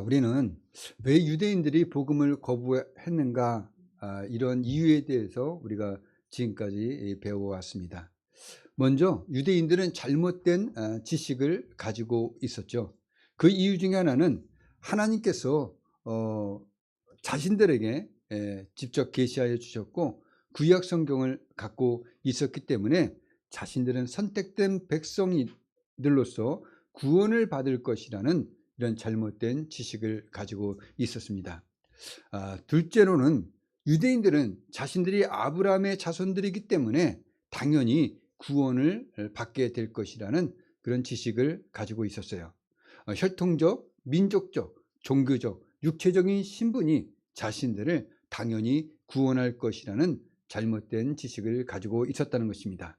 우리는 왜 유대인들이 복음을 거부했는가, 이런 이유에 대해서 우리가 지금까지 배워왔습니다. 먼저 유대인들은 잘못된 지식을 가지고 있었죠. 그 이유 중에 하나는 하나님께서 자신들에게 직접 계시하여 주셨고 구약 성경을 갖고 있었기 때문에 자신들은 선택된 백성들로서 구원을 받을 것이라는 이런 잘못된 지식을 가지고 있었습니다. 둘째로는 유대인들은 자신들이 아브라함의 자손들이기 때문에 당연히 구원을 받게 될 것이라는 그런 지식을 가지고 있었어요. 혈통적, 민족적, 종교적, 육체적인 신분이 자신들을 당연히 구원할 것이라는 잘못된 지식을 가지고 있었다는 것입니다.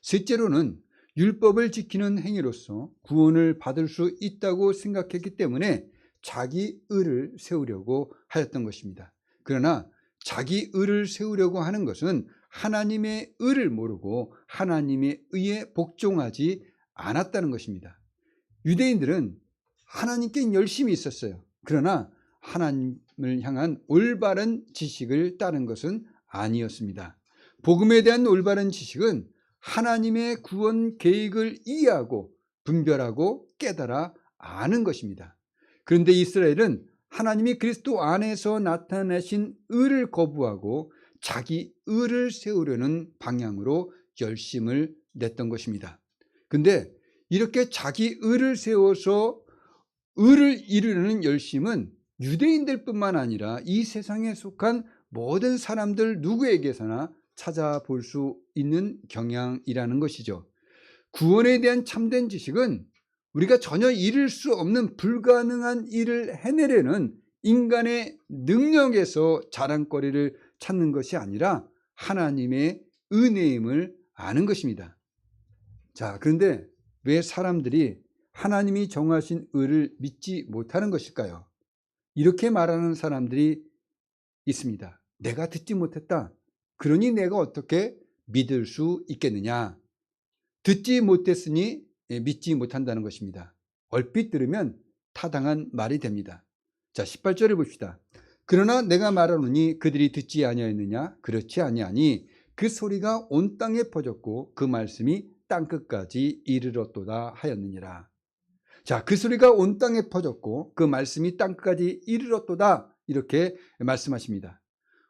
셋째로는 율법을 지키는 행위로서 구원을 받을 수 있다고 생각했기 때문에 자기 의를 세우려고 하였던 것입니다. 그러나 자기 의를 세우려고 하는 것은 하나님의 의를 모르고 하나님의 의에 복종하지 않았다는 것입니다. 유대인들은 하나님께 열심히 있었어요. 그러나 하나님을 향한 올바른 지식을 따른 것은 아니었습니다. 복음에 대한 올바른 지식은 하나님의 구원 계획을 이해하고 분별하고 깨달아 아는 것입니다. 그런데 이스라엘은 하나님이 그리스도 안에서 나타내신 의를 거부하고 자기 의를 세우려는 방향으로 열심을 냈던 것입니다. 그런데 이렇게 자기 의를 세워서 의를 이루려는 열심은 유대인들뿐만 아니라 이 세상에 속한 모든 사람들 누구에게서나 찾아볼 수 있는 경향이라는 것이죠. 구원에 대한 참된 지식은 우리가 전혀 이룰 수 없는 불가능한 일을 해내려는 인간의 능력에서 자랑거리를 찾는 것이 아니라 하나님의 은혜임을 아는 것입니다. 자, 그런데 왜 사람들이 하나님이 정하신 의를 믿지 못하는 것일까요? 이렇게 말하는 사람들이 있습니다. 내가 듣지 못했다. 그러니 내가 어떻게 믿을 수 있겠느냐? 듣지 못했으니 믿지 못한다는 것입니다. 얼핏 들으면 타당한 말이 됩니다. 자, 18절을 봅시다. 그러나 내가 말하노니 그들이 듣지 아니하였느냐? 그렇지 아니하니 그 소리가 온 땅에 퍼졌고 그 말씀이 땅끝까지 이르렀도다 하였느니라. 자, 그 소리가 온 땅에 퍼졌고 그 말씀이 땅끝까지 이르렀도다, 이렇게 말씀하십니다.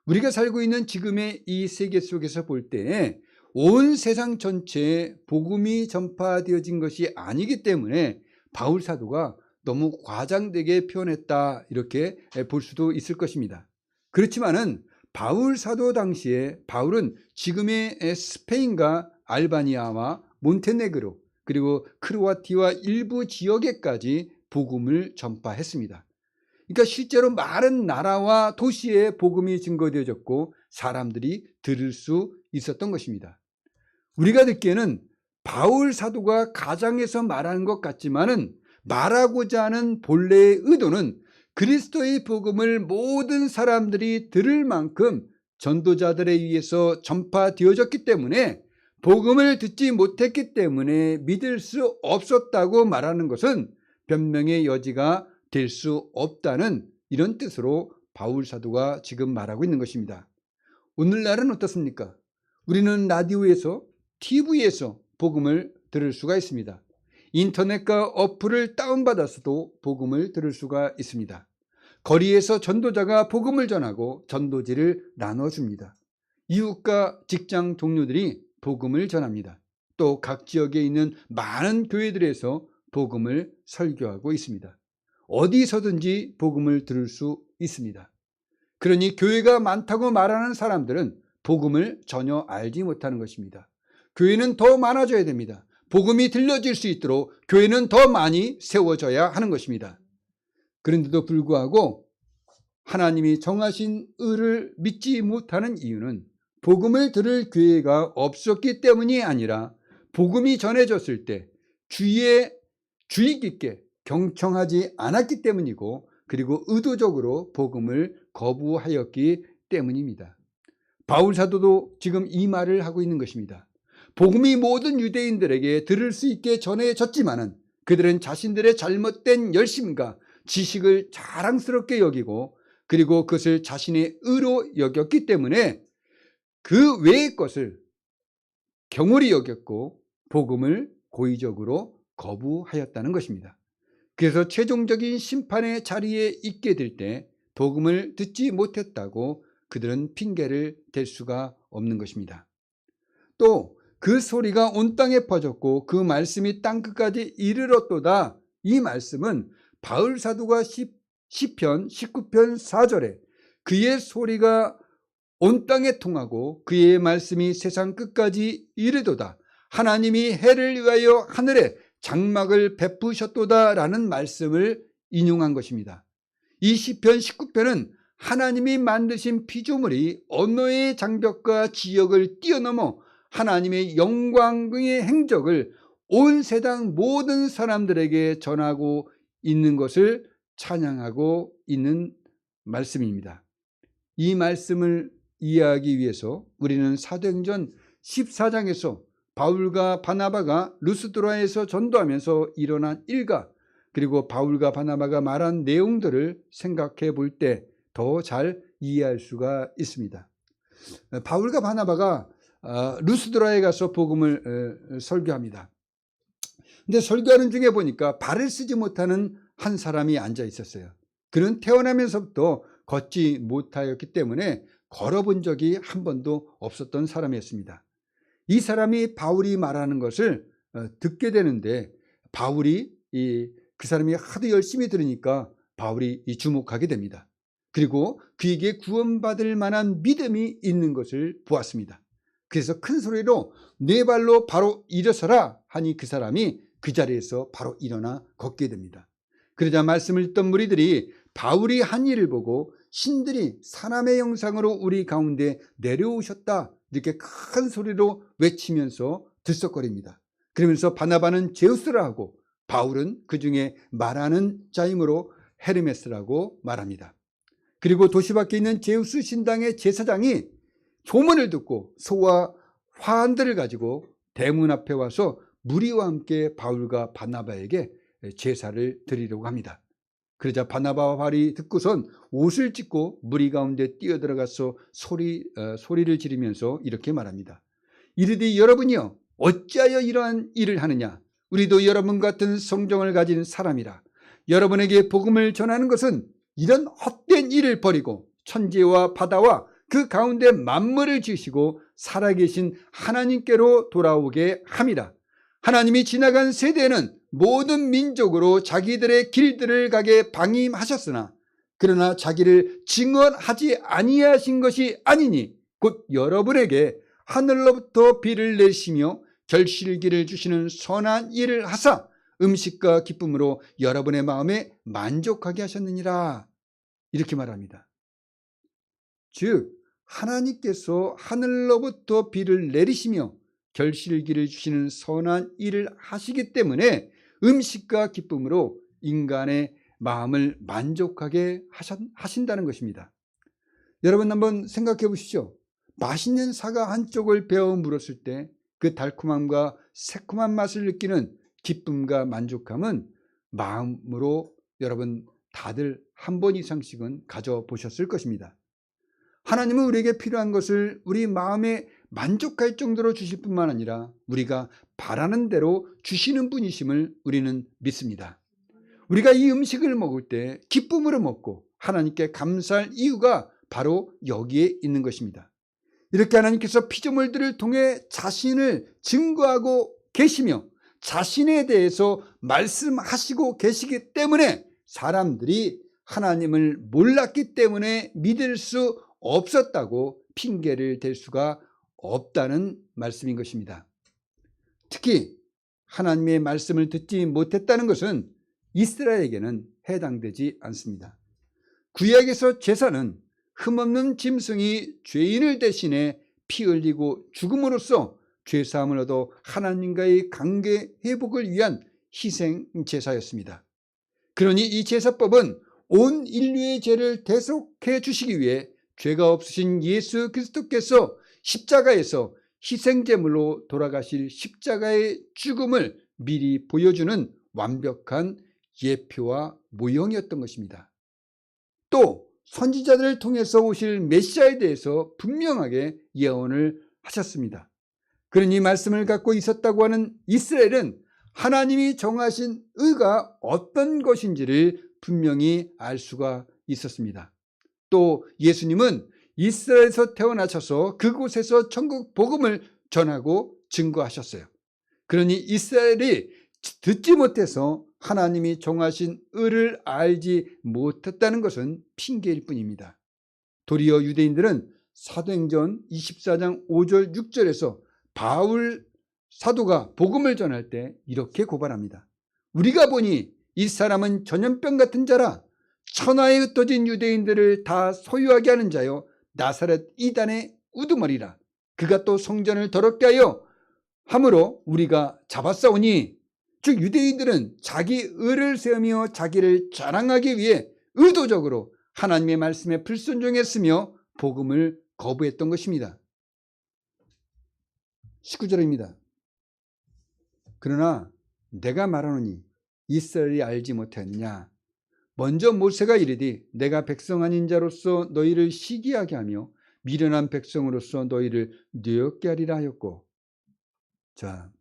우리가 살고 있는 지금의 이 세계 속에서 볼 때 온 세상 전체에 복음이 전파되어진 것이 아니기 때문에 바울 사도가 너무 과장되게 표현했다, 이렇게 볼 수도 있을 것입니다. 그렇지만은 바울 사도 당시에 바울은 지금의 스페인과 알바니아와 몬테네그로 그리고 크로아티아 일부 지역에까지 복음을 전파했습니다. 그러니까 실제로 많은 나라와 도시에 복음이 증거되어졌고 사람들이 들을 수 있었던 것입니다. 우리가 듣기에는 바울 사도가 가장해서 말하는 것 같지만은 말하고자 하는 본래의 의도는 그리스도의 복음을 모든 사람들이 들을 만큼 전도자들에 의해서 전파되어졌기 때문에 복음을 듣지 못했기 때문에 믿을 수 없었다고 말하는 것은 변명의 여지가 될 수 없다는 이런 뜻으로 바울 사도가 지금 말하고 있는 것입니다. 오늘날은 어떻습니까? 우리는 라디오에서, TV에서 복음을 들을 수가 있습니다. 인터넷과 어플을 다운받아서도 복음을 들을 수가 있습니다. 거리에서 전도자가 복음을 전하고 전도지를 나눠줍니다. 이웃과 직장 동료들이 복음을 전합니다. 또 각 지역에 있는 많은 교회들에서 복음을 설교하고 있습니다. 어디서든지 복음을 들을 수 있습니다. 그러니 교회가 많다고 말하는 사람들은 복음을 전혀 알지 못하는 것입니다. 교회는 더 많아져야 됩니다. 복음이 들려질 수 있도록 교회는 더 많이 세워져야 하는 것입니다. 그런데도 불구하고 하나님이 정하신 의를 믿지 못하는 이유는 복음을 들을 교회가 없었기 때문이 아니라 복음이 전해졌을 때 주의 깊게 경청하지 않았기 때문이고, 그리고 의도적으로 복음을 거부하였기 때문입니다. 바울 사도도 지금 이 말을 하고 있는 것입니다. 복음이 모든 유대인들에게 들을 수 있게 전해졌지만은 그들은 자신들의 잘못된 열심과 지식을 자랑스럽게 여기고 그리고 그것을 자신의 의로 여겼기 때문에 그 외의 것을 경홀히 여겼고 복음을 고의적으로 거부하였다는 것입니다. 그래서 최종적인 심판의 자리에 있게 될 때 복음을 듣지 못했다고 그들은 핑계를 댈 수가 없는 것입니다. 또 그 소리가 온 땅에 퍼졌고 그 말씀이 땅끝까지 이르렀도다. 이 말씀은 바울 사도가 시편 19편 4절에 그의 소리가 온 땅에 통하고 그의 말씀이 세상 끝까지 이르도다. 하나님이 해를 위하여 하늘에 장막을 베푸셨도다 라는 말씀을 인용한 것입니다. 이 시편 19편은 하나님이 만드신 피조물이 언어의 장벽과 지역을 뛰어넘어 하나님의 영광의 행적을 온 세상 모든 사람들에게 전하고 있는 것을 찬양하고 있는 말씀입니다. 이 말씀을 이해하기 위해서 우리는 사도행전 14장에서 바울과 바나바가 루스드라에서 전도하면서 일어난 일과 그리고 바울과 바나바가 말한 내용들을 생각해 볼 때 더 잘 이해할 수가 있습니다. 바울과 바나바가 루스드라에 가서 복음을 설교합니다. 근데 설교하는 중에 보니까 발을 쓰지 못하는 한 사람이 앉아 있었어요. 그는 태어나면서부터 걷지 못하였기 때문에 걸어본 적이 한 번도 없었던 사람이었습니다. 이 사람이 바울이 말하는 것을 듣게 되는데 바울이 그 사람이 하도 열심히 들으니까 바울이 주목하게 됩니다. 그리고 그에게 구원받을 만한 믿음이 있는 것을 보았습니다. 그래서 큰 소리로 네 발로 바로 일어서라 하니 그 사람이 그 자리에서 바로 일어나 걷게 됩니다. 그러자 말씀을 듣던 무리들이 바울이 한 일을 보고 신들이 사람의 형상으로 우리 가운데 내려오셨다 이렇게 큰 소리로 외치면서 들썩거립니다. 그러면서 바나바는 제우스라 하고 바울은 그 중에 말하는 자이므로 헤르메스라고 말합니다. 그리고 도시 밖에 있는 제우스 신당의 제사장이 소문을 듣고 소와 화환들을 가지고 대문 앞에 와서 무리와 함께 바울과 바나바에게 제사를 드리려고 합니다. 그러자 바나바와 바울이 듣고선 옷을 찢고 무리 가운데 뛰어들어가서 소리를 지르면서 이렇게 말합니다. 이르되 여러분이여 어찌하여 이러한 일을 하느냐. 우리도 여러분 같은 성정을 가진 사람이라. 여러분에게 복음을 전하는 것은 이런 헛된 일을 버리고 천지와 바다와 그 가운데 만물을 지으시고 살아계신 하나님께로 돌아오게 함이라. 하나님이 지나간 세대에는 모든 민족으로 자기들의 길들을 가게 방임하셨으나 그러나 자기를 증언하지 아니하신 것이 아니니 곧 여러분에게 하늘로부터 비를 내리시며 결실기를 주시는 선한 일을 하사 음식과 기쁨으로 여러분의 마음에 만족하게 하셨느니라. 이렇게 말합니다. 즉 하나님께서 하늘로부터 비를 내리시며 결실기를 주시는 선한 일을 하시기 때문에 음식과 기쁨으로 인간의 마음을 만족하게 하신다는 것입니다. 여러분 한번 생각해 보시죠. 맛있는 사과 한쪽을 베어 물었을 때 그 달콤함과 새콤한 맛을 느끼는 기쁨과 만족함은 마음으로 여러분 다들 한 번 이상씩은 가져보셨을 것입니다. 하나님은 우리에게 필요한 것을 우리 마음에 만족할 정도로 주실 뿐만 아니라 우리가 바라는 대로 주시는 분이심을 우리는 믿습니다. 우리가 이 음식을 먹을 때 기쁨으로 먹고 하나님께 감사할 이유가 바로 여기에 있는 것입니다. 이렇게 하나님께서 피조물들을 통해 자신을 증거하고 계시며 자신에 대해서 말씀하시고 계시기 때문에 사람들이 하나님을 몰랐기 때문에 믿을 수 없었다고 핑계를 댈 수가 없다는 말씀인 것입니다. 특히 하나님의 말씀을 듣지 못했다는 것은 이스라엘에게는 해당되지 않습니다. 구약에서 제사는 흠없는 짐승이 죄인을 대신해 피 흘리고 죽음으로써 죄사함을 얻어 하나님과의 관계 회복을 위한 희생 제사였습니다. 그러니 이 제사법은 온 인류의 죄를 대속해 주시기 위해 죄가 없으신 예수 그리스도께서 십자가에서 희생제물로 돌아가실 십자가의 죽음을 미리 보여주는 완벽한 예표와 모형이었던 것입니다. 또 선지자들을 통해서 오실 메시아에 대해서 분명하게 예언을 하셨습니다. 그러니 이 말씀을 갖고 있었다고 하는 이스라엘은 하나님이 정하신 의가 어떤 것인지를 분명히 알 수가 있었습니다. 또 예수님은 이스라엘에서 태어나셔서 그곳에서 천국 복음을 전하고 증거하셨어요. 그러니 이스라엘이 듣지 못해서 하나님이 정하신 의를 알지 못했다는 것은 핑계일 뿐입니다. 도리어 유대인들은 사도행전 24장 5절 6절에서 바울 사도가 복음을 전할 때 이렇게 고발합니다. 우리가 보니 이 사람은 전염병 같은 자라 천하에 흩어진 유대인들을 다 소유하게 하는 자요 나사렛 이단의 우두머리라. 그가 또 성전을 더럽게 하여 함으로 우리가 잡았사오니, 즉 유대인들은 자기 의를 세우며 자기를 자랑하기 위해 의도적으로 하나님의 말씀에 불순종했으며 복음을 거부했던 것입니다. 19절입니다. 그러나 내가 말하노니 이스라엘이 알지 못하였느냐. 먼저 모세가 이르되 내가 백성 아닌 자로서 너희를 시기하게 하며 미련한 백성으로서 너희를 뉘었게 하리라 하였고. 자,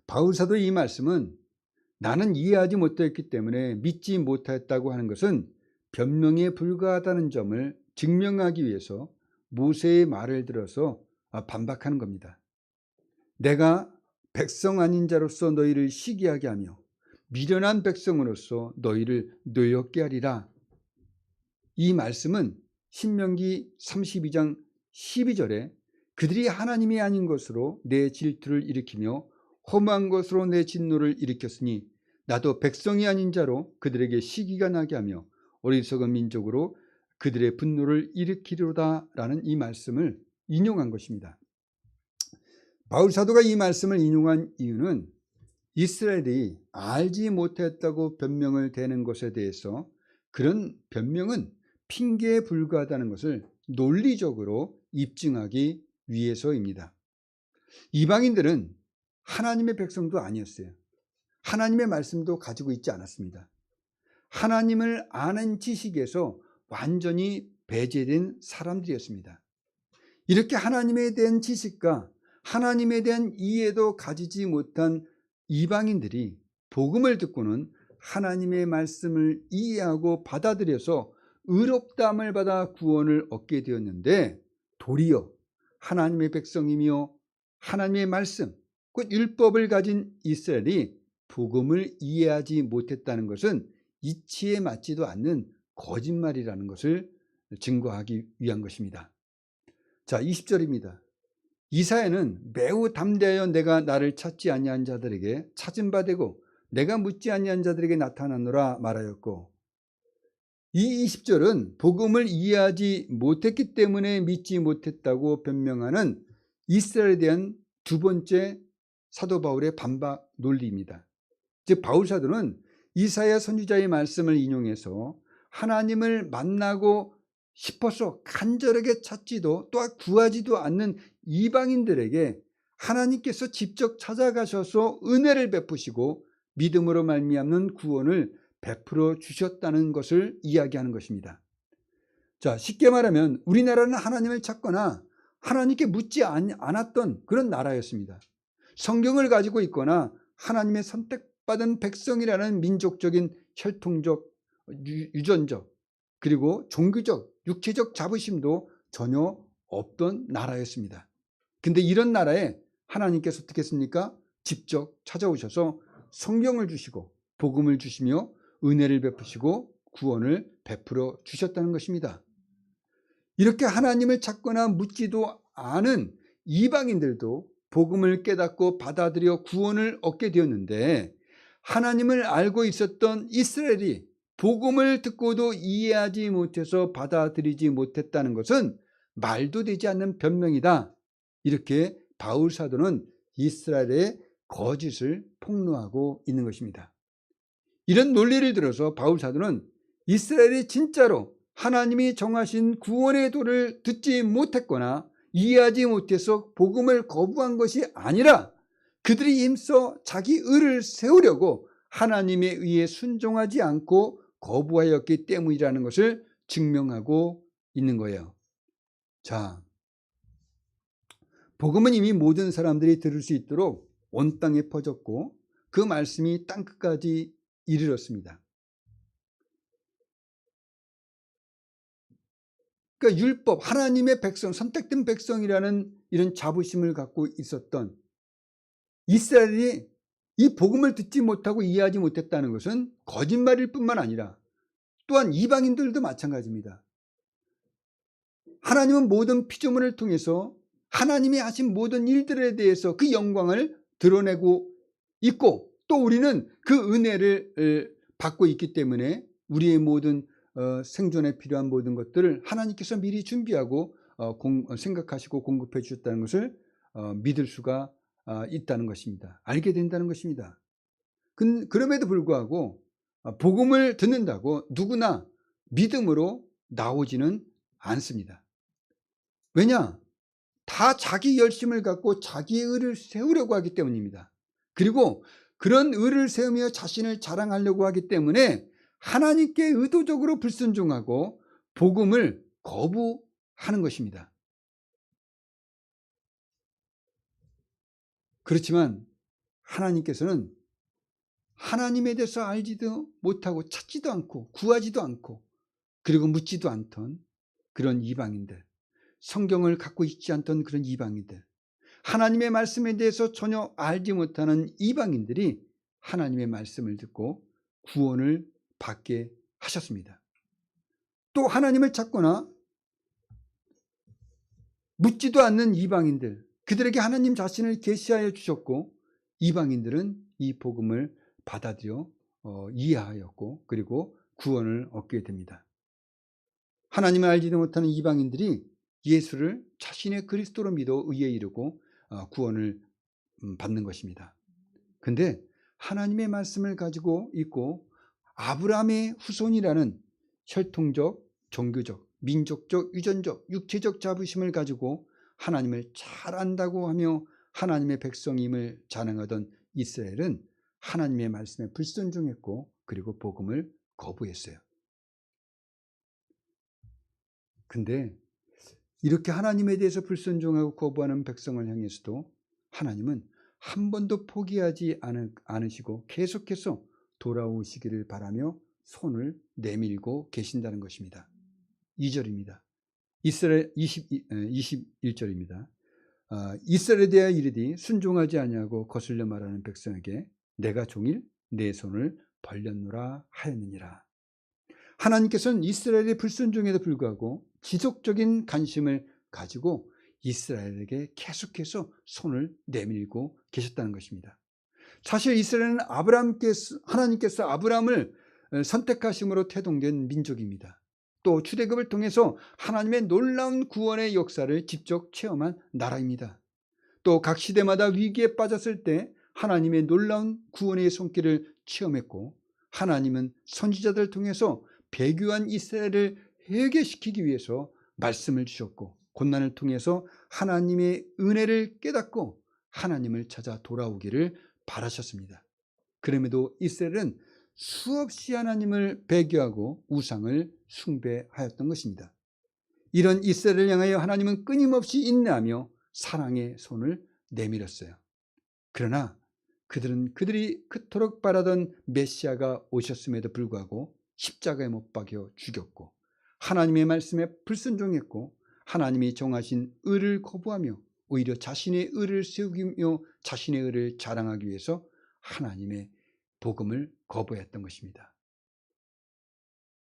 바울 사도의 이 말씀은 나는 이해하지 못했기 때문에 믿지 못하였다고 하는 것은 변명에 불과하다는 점을 증명하기 위해서 모세의 말을 들어서 반박하는 겁니다. 내가 백성 아닌 자로서 너희를 시기하게 하며 미련한 백성으로서 너희를 노엽게 하리라. 이 말씀은 신명기 32장 12절에 그들이 하나님이 아닌 것으로 내 질투를 일으키며 험한 것으로 내 진노를 일으켰으니 나도 백성이 아닌 자로 그들에게 시기가 나게 하며 어리석은 민족으로 그들의 분노를 일으키리로다 라는 이 말씀을 인용한 것입니다. 바울 사도가 이 말씀을 인용한 이유는 이스라엘이 알지 못했다고 변명을 대는 것에 대해서 그런 변명은 핑계에 불과하다는 것을 논리적으로 입증하기 위해서입니다. 이방인들은 하나님의 백성도 아니었어요. 하나님의 말씀도 가지고 있지 않았습니다. 하나님을 아는 지식에서 완전히 배제된 사람들이었습니다. 이렇게 하나님에 대한 지식과 하나님에 대한 이해도 가지지 못한 이방인들이 복음을 듣고는 하나님의 말씀을 이해하고 받아들여서 의롭다함을 받아 구원을 얻게 되었는데, 도리어 하나님의 백성이며 하나님의 말씀, 곧 율법을 가진 이스라엘이 복음을 이해하지 못했다는 것은 이치에 맞지도 않는 거짓말이라는 것을 증거하기 위한 것입니다. 자, 20절입니다. 이사야는 매우 담대하여 내가 나를 찾지 아니한 자들에게 찾은 바 되고 내가 묻지 아니한 자들에게 나타나노라 말하였고, 이 20절은 복음을 이해하지 못했기 때문에 믿지 못했다고 변명하는 이스라엘에 대한 두 번째 사도 바울의 반박 논리입니다. 즉 바울 사도는 이사야 선지자의 말씀을 인용해서 하나님을 만나고 싶어서 간절하게 찾지도 또한 구하지도 않는 이방인들에게 하나님께서 직접 찾아가셔서 은혜를 베푸시고 믿음으로 말미암는 구원을 베풀어 주셨다는 것을 이야기하는 것입니다. 자, 쉽게 말하면 우리나라는 하나님을 찾거나 하나님께 묻지 않았던 그런 나라였습니다. 성경을 가지고 있거나 하나님의 선택받은 백성이라는 민족적인 혈통적, 유전적, 그리고 종교적, 육체적 자부심도 전혀 없던 나라였습니다. 근데 이런 나라에 하나님께서 어떻게 했습니까? 직접 찾아오셔서 성경을 주시고 복음을 주시며 은혜를 베푸시고 구원을 베풀어 주셨다는 것입니다. 이렇게 하나님을 찾거나 묻지도 않은 이방인들도 복음을 깨닫고 받아들여 구원을 얻게 되었는데, 하나님을 알고 있었던 이스라엘이 복음을 듣고도 이해하지 못해서 받아들이지 못했다는 것은 말도 되지 않는 변명이다. 이렇게 바울 사도는 이스라엘의 거짓을 폭로하고 있는 것입니다. 이런 논리를 들어서 바울 사도는 이스라엘이 진짜로 하나님이 정하신 구원의 도를 듣지 못했거나 이해하지 못해서 복음을 거부한 것이 아니라 그들이 힘써 자기 의를 세우려고 하나님에 의해 순종하지 않고 거부하였기 때문이라는 것을 증명하고 있는 거예요. 자, 복음은 이미 모든 사람들이 들을 수 있도록 온 땅에 퍼졌고 그 말씀이 땅끝까지 이르렀습니다. 그러니까 율법, 하나님의 백성, 선택된 백성이라는 이런 자부심을 갖고 있었던 이스라엘이 이 복음을 듣지 못하고 이해하지 못했다는 것은 거짓말일 뿐만 아니라 또한 이방인들도 마찬가지입니다. 하나님은 모든 피조물을 통해서 하나님이 하신 모든 일들에 대해서 그 영광을 드러내고 있고 또 우리는 그 은혜를 받고 있기 때문에 우리의 모든 생존에 필요한 모든 것들을 하나님께서 미리 준비하고 생각하시고 공급해 주셨다는 것을 믿을 수가 있다는 것입니다. 알게 된다는 것입니다. 그럼에도 불구하고 복음을 듣는다고 누구나 믿음으로 나오지는 않습니다. 왜냐? 다 자기 열심을 갖고 자기의 의를 세우려고 하기 때문입니다. 그리고 그런 의를 세우며 자신을 자랑하려고 하기 때문에 하나님께 의도적으로 불순종하고 복음을 거부하는 것입니다. 그렇지만 하나님께서는 하나님에 대해서 알지도 못하고 찾지도 않고 구하지도 않고 그리고 묻지도 않던 그런 이방인들, 성경을 갖고 있지 않던 그런 이방인들, 하나님의 말씀에 대해서 전혀 알지 못하는 이방인들이 하나님의 말씀을 듣고 구원을 받게 하셨습니다. 또 하나님을 찾거나 묻지도 않는 이방인들, 그들에게 하나님 자신을 계시하여 주셨고 이방인들은 이 복음을 받아들여 이해하였고 그리고 구원을 얻게 됩니다. 하나님을 알지도 못하는 이방인들이 예수를 자신의 그리스도로 믿어 의에 이르고 구원을 받는 것입니다. 그런데 하나님의 말씀을 가지고 있고 아브라함의 후손이라는 혈통적, 종교적, 민족적, 유전적, 육체적 자부심을 가지고 하나님을 잘 안다고 하며 하나님의 백성임을 자랑하던 이스라엘은 하나님의 말씀에 불순종했고 그리고 복음을 거부했어요. 근데 이렇게 하나님에 대해서 불순종하고 거부하는 백성을 향해서도 하나님은 한 번도 포기하지 않으시고 계속해서 돌아오시기를 바라며 손을 내밀고 계신다는 것입니다. 2절입니다. 이스라엘 21절입니다. 이스라엘에 대하여 이르되 순종하지 아니하고 거슬려 말하는 백성에게 내가 종일 내 손을 벌렸노라 하였느니라. 하나님께서는 이스라엘의 불순종에도 불구하고 지속적인 관심을 가지고 이스라엘에게 계속해서 손을 내밀고 계셨다는 것입니다. 사실 이스라엘은 하나님께서 아브라함을 선택하심으로 태동된 민족입니다. 또 출애굽을 통해서 하나님의 놀라운 구원의 역사를 직접 체험한 나라입니다. 또 각 시대마다 위기에 빠졌을 때 하나님의 놀라운 구원의 손길을 체험했고 하나님은 선지자들을 통해서 배교한 이스라엘을 회개시키기 위해서 말씀을 주셨고 고난을 통해서 하나님의 은혜를 깨닫고 하나님을 찾아 돌아오기를 바라셨습니다. 그럼에도 이스라엘은 수없이 하나님을 배교하고 우상을 숭배하였던 것입니다. 이런 이스라엘을 향하여 하나님은 끊임없이 인내하며 사랑의 손을 내밀었어요. 그러나 그들이 그토록 바라던 메시아가 오셨음에도 불구하고 십자가에 못 박여 죽였고 하나님의 말씀에 불순종했고 하나님이 정하신 의를 거부하며 오히려 자신의 의를 세우며 자신의 의를 자랑하기 위해서 하나님의 복음을 거부했던 것입니다.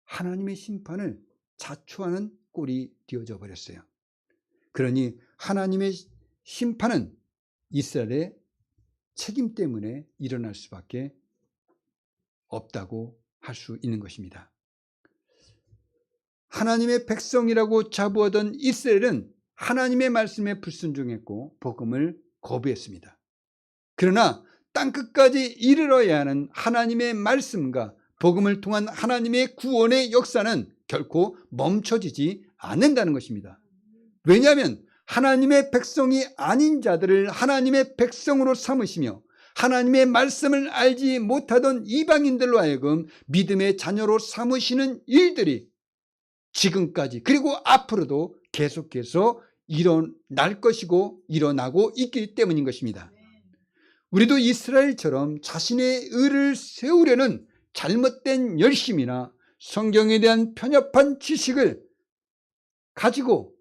하나님의 심판을 자초하는 꼴이 되어져 버렸어요. 그러니 하나님의 심판은 이스라엘의 책임 때문에 일어날 수밖에 없다고 할 수 있는 것입니다. 하나님의 백성이라고 자부하던 이스라엘은 하나님의 말씀에 불순종했고 복음을 거부했습니다. 그러나 땅끝까지 이르러야 하는 하나님의 말씀과 복음을 통한 하나님의 구원의 역사는 결코 멈춰지지 않는다는 것입니다. 왜냐하면 하나님의 백성이 아닌 자들을 하나님의 백성으로 삼으시며 하나님의 말씀을 알지 못하던 이방인들로 하여금 믿음의 자녀로 삼으시는 일들이 지금까지 그리고 앞으로도 계속해서 일어날 것이고 일어나고 있기 때문인 것입니다. 우리도 이스라엘처럼 자신의 의를 세우려는 잘못된 열심이나 성경에 대한 편협한 지식을 가지고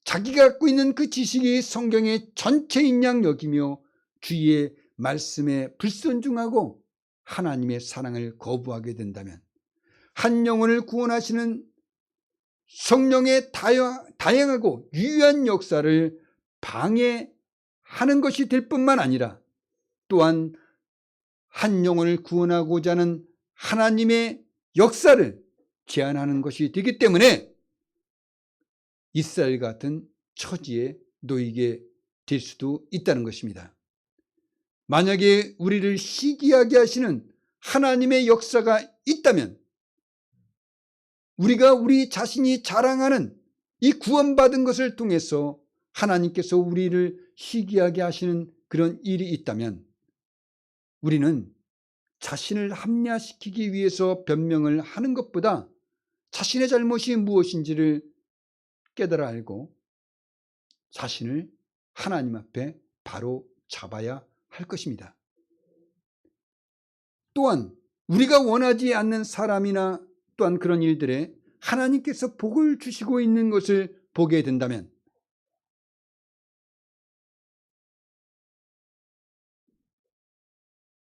자기가 갖고 있는 그 지식이 성경의 전체인 양 여기며 주의 말씀에 불순종하고 하나님의 사랑을 거부하게 된다면 한 영혼을 구원하시는 성령의 다양하고 유효한 역사를 방해하는 것이 될 뿐만 아니라 또한 한 영혼을 구원하고자 하는 하나님의 역사를 제한하는 것이 되기 때문에 이스라엘 같은 처지에 놓이게 될 수도 있다는 것입니다. 만약에 우리를 시기하게 하시는 하나님의 역사가 있다면 우리가 우리 자신이 자랑하는 이 구원받은 것을 통해서 하나님께서 우리를 시기하게 하시는 그런 일이 있다면 우리는 자신을 합리화시키기 위해서 변명을 하는 것보다 자신의 잘못이 무엇인지를 깨달아 알고 자신을 하나님 앞에 바로 잡아야 할 것입니다. 또한 우리가 원하지 않는 사람이나 또한 그런 일들에 하나님께서 복을 주시고 있는 것을 보게 된다면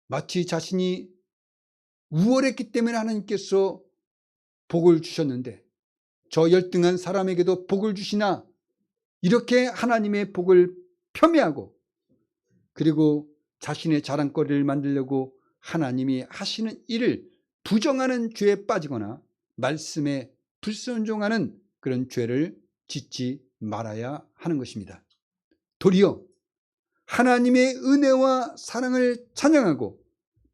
마치 자신이 우월했기 때문에 하나님께서 복을 주셨는데 저 열등한 사람에게도 복을 주시나 이렇게 하나님의 복을 폄훼하고 그리고 자신의 자랑거리를 만들려고 하나님이 하시는 일을 부정하는 죄에 빠지거나 말씀에 불순종하는 그런 죄를 짓지 말아야 하는 것입니다. 도리어 하나님의 은혜와 사랑을 찬양하고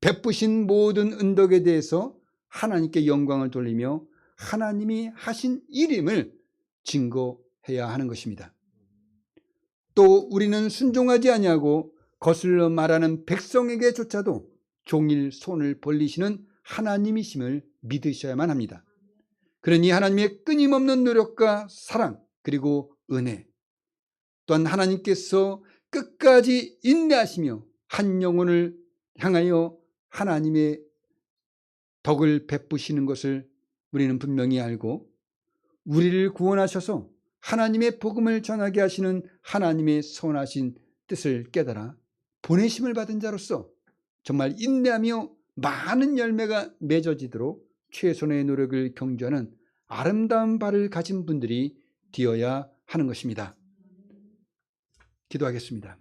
베푸신 모든 은덕에 대해서 하나님께 영광을 돌리며 하나님이 하신 일임을 증거해야 하는 것입니다. 또 우리는 순종하지 아니하고 거슬러 말하는 백성에게조차도 종일 손을 벌리시는 하나님이심을 믿으셔야만 합니다. 그러니 하나님의 끊임없는 노력과 사랑 그리고 은혜 또한 하나님께서 끝까지 인내하시며 한 영혼을 향하여 하나님의 덕을 베푸시는 것을 우리는 분명히 알고 우리를 구원하셔서 하나님의 복음을 전하게 하시는 하나님의 선하신 뜻을 깨달아 보내심을 받은 자로서 정말 인내하며 많은 열매가 맺어지도록 최선의 노력을 경주하는 아름다운 발을 가진 분들이 되어야 하는 것입니다. 기도하겠습니다.